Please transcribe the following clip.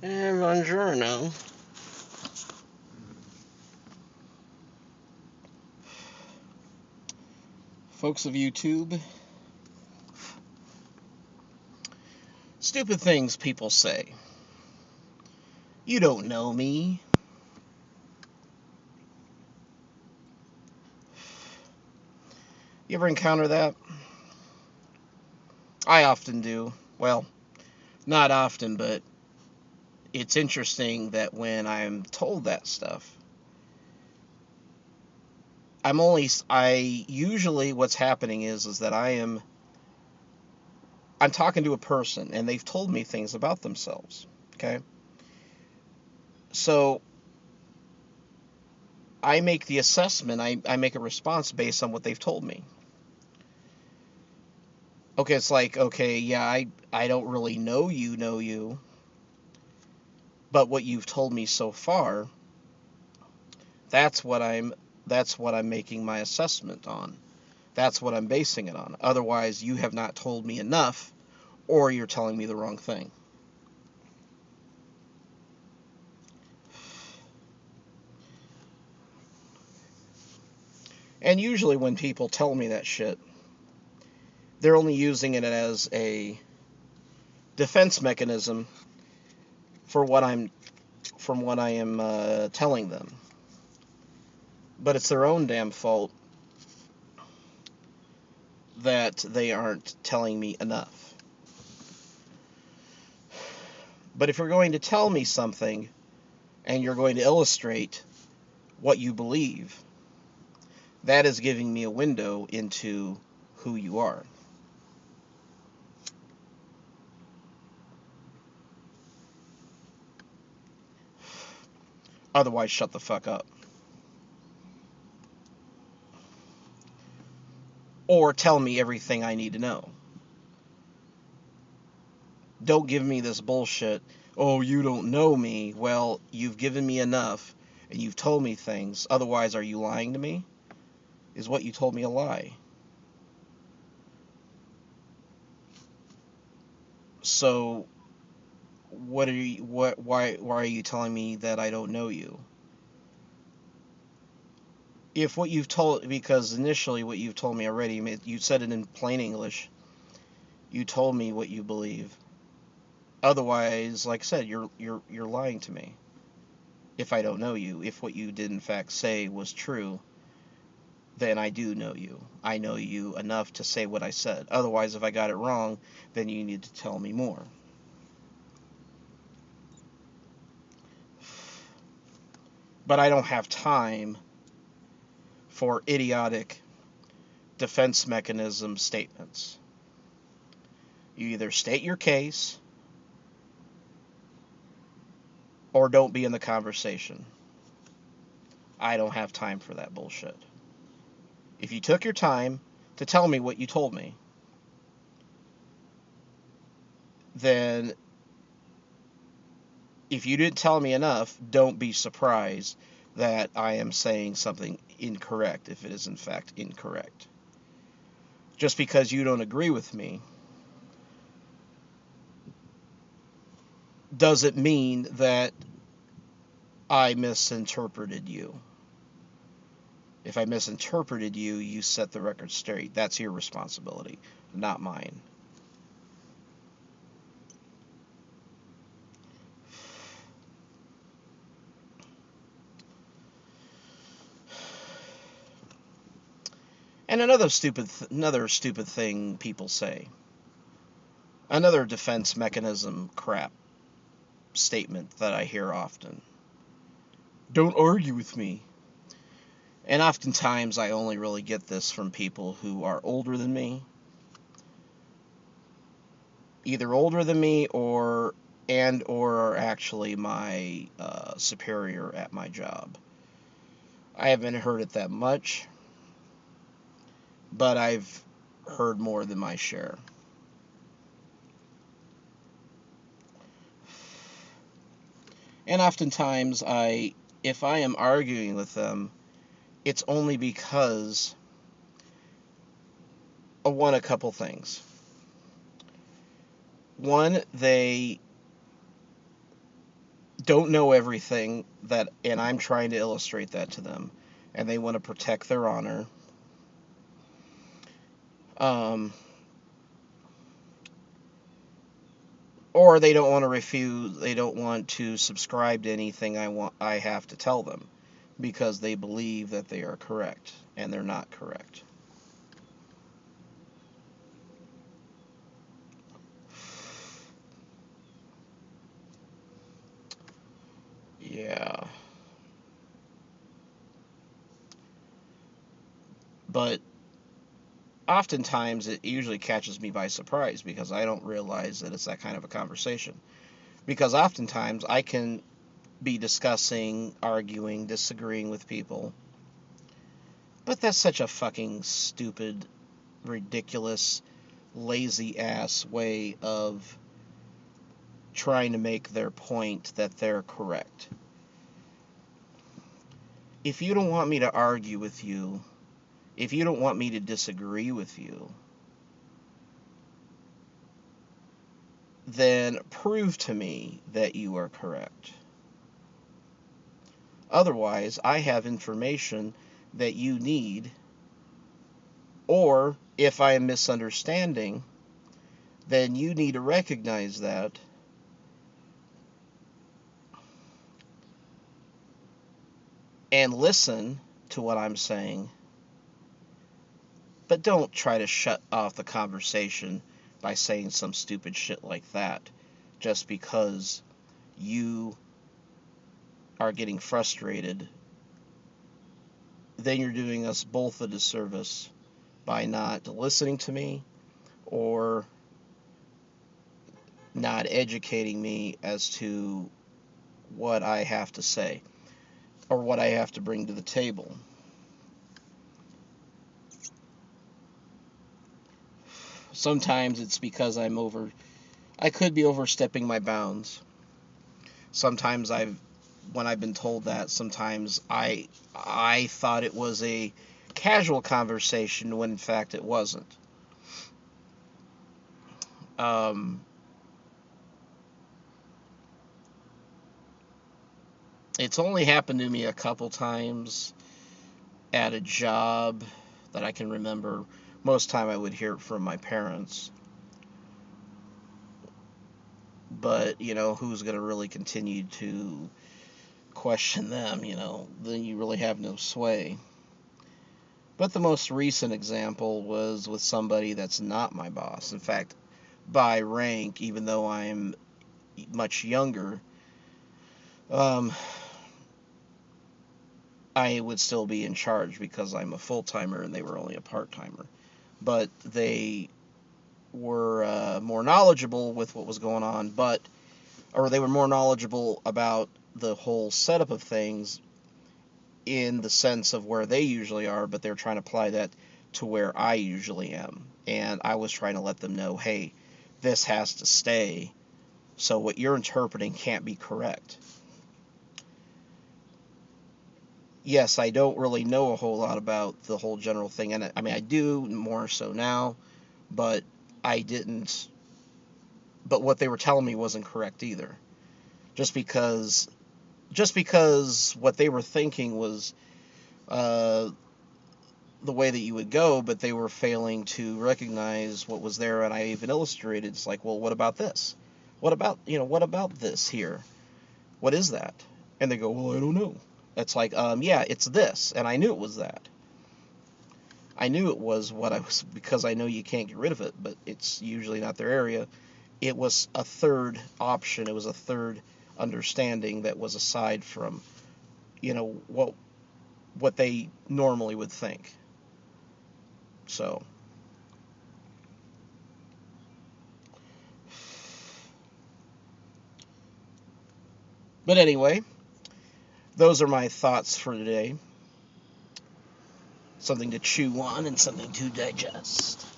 Buongiorno. Folks of YouTube, stupid things people say. You don't know me. You ever encounter that? I often do. Well, not often, but it's interesting that when I'm told that stuff, I usually what's happening is that I'm talking to a person and they've told me things about themselves. Okay? So I make the assessment, I make a response based on what they've told me. Okay, it's like, okay, yeah, I don't really know you, but what you've told me so far, that's what I'm that's what I'm making my assessment on. That's what I'm basing it on. Otherwise, you have not told me enough, or you're telling me the wrong thing. And usually when people tell me that shit, they're only using it as a defense mechanism for what I'm from what I am telling them. But it's their own damn fault that they aren't telling me enough. But if you're going to tell me something and you're going to illustrate what you believe, that is giving me a window into who you are. Otherwise, shut the fuck up. Or tell me everything I need to know. Don't give me this bullshit. Oh, you don't know me. Well, you've given me enough and you've told me things. Otherwise, are you lying to me? Is what you told me a lie? So, why are you telling me that I don't know you? If what you've told, because initially what you've told me already, you said it in plain English. You told me what you believe. Otherwise, like I said, you're lying to me. If I don't know you, if what you did in fact say was true, then I do know you. I know you enough to say what I said. Otherwise, if I got it wrong, then you need to tell me more. But I don't have time for idiotic defense mechanism statements. You either state your case or don't be in the conversation. I don't have time for that bullshit. If you took your time to tell me what you told me, then if you didn't tell me enough, don't be surprised that I am saying something incorrect if it is in fact incorrect. Just because you don't agree with me doesn't mean that I misinterpreted you. If I misinterpreted you, you set the record straight. That's your responsibility, not mine. And another stupid thing people say. Another defense mechanism crap statement that I hear often. Don't argue with me. And oftentimes I only really get this from people who are older than me. Either older than me or are actually my superior at my job. I haven't heard it that much, but I've heard more than my share. And oftentimes if I am arguing with them, it's only because of a couple things. One, they don't know everything, that, and I'm trying to illustrate that to them, and they want to protect their honor. Or they don't want to refuse, they don't want to subscribe to anything I have to tell them, because they believe that they are correct, and they're not correct. Yeah. But oftentimes it usually catches me by surprise, because I don't realize that it's that kind of a conversation. Because oftentimes I can be discussing, arguing, disagreeing with people, but that's such a fucking stupid, ridiculous, lazy ass way of trying to make their point that they're correct. If you don't want me to argue with you, if you don't want me to disagree with you, then prove to me that you are correct. Otherwise, I have information that you need, or if I am misunderstanding, then you need to recognize that and listen to what I'm saying, but don't try to shut off the conversation by saying some stupid shit like that just because you are getting frustrated. Then you're doing us both a disservice by not listening to me or not educating me as to what I have to say or what I have to bring to the table. Sometimes it's because I could be overstepping my bounds. Sometimes when I've been told that, sometimes I thought it was a casual conversation when in fact it wasn't. It's only happened to me a couple times at a job that I can remember. Most time I would hear it from my parents. But, who's going to really continue to question them, then you really have no sway. But the most recent example was with somebody that's not my boss. In fact, by rank, even though I'm much younger, I would still be in charge because I'm a full-timer and they were only a part-timer. But they were more knowledgeable with what was going on, or they were more knowledgeable about the whole setup of things in the sense of where they usually are, but they're trying to apply that to where I usually am. And I was trying to let them know, hey, this has to stay, so what you're interpreting can't be correct. Yes, I don't really know a whole lot about the whole general thing, and I do more so now, but I didn't. But what they were telling me wasn't correct either. Just because what they were thinking was the way that you would go, but they were failing to recognize what was there, and I even illustrated. It's like, well, what about this? What about this here? What is that? And they go, well, I don't know. It's like, yeah, it's this, and I knew it was that. I knew it was what I was, because I know you can't get rid of it, but it's usually not their area. It was a third option. It was a third understanding that was aside from, what they normally would think. So, but anyway, those are my thoughts for today. Something to chew on and something to digest.